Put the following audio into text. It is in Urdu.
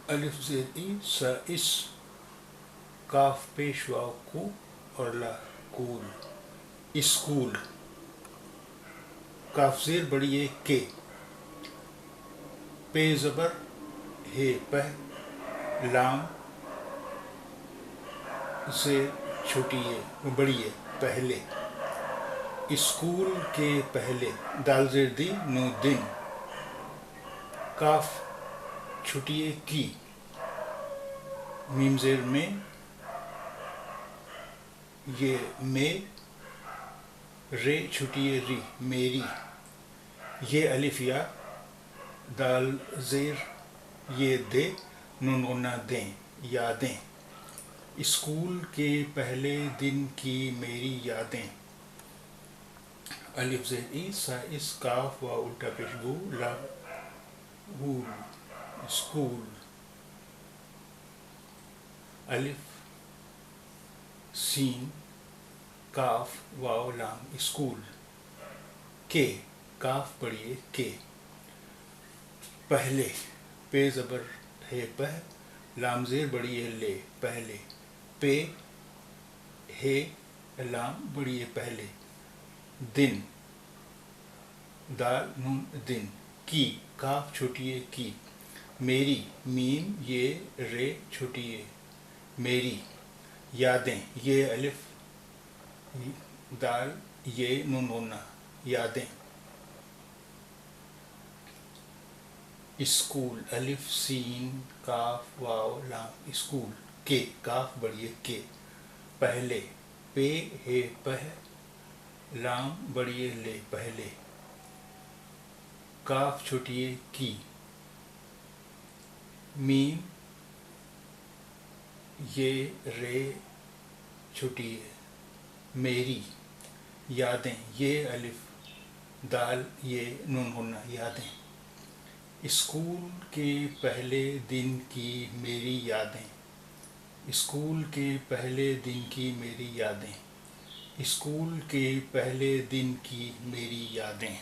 الف زیر ای سا اس کاف پیش واو کو اور لا کول اسکول کاف زیر بڑی ہے کے پے زبر ہے پہ لام زیر چھوٹی ہے بڑی ہے پہلے اسکول کے پہلے دال زیر دی نو دن کاف چھٹی ہے کی میم زیر میں یہ میں رے چھٹی ہے ری میری یہ الف یا دال زیر یہ دے نون غنہ دیں یادیں اسکول کے پہلے دن کی میری یادیں الف زیر ای سا اس کاف و الٹا پیش بو لا وول اسکول الف سین کاف واو لام اسکول کے کاف پڑھیے کے پہلے پے زبر ہے پہ لام زیر بڑی ہے لے پہلے پے ہے لام بڑی ہے پہلے دن دال نون دن کی کاف چھوٹی ہے کی میری میم یہ رے چھوٹی ہے میری یادیں یہ الف دال یہ نون غنہ یادیں اسکول الف سین کاف واو لام اسکول کے کاف بڑی ہے کے پہلے پے ہے پہ لام بڑی ہے لے پہلے کاف چھوٹی ہے کی میم یہ رے چھوٹی ہے میری یادیں یہ الف دال یہ نون غنہ یادیں اسکول کے پہلے دن کی میری یادیں اسکول کے پہلے دن کی میری یادیں اسکول کے پہلے دن کی میری یادیں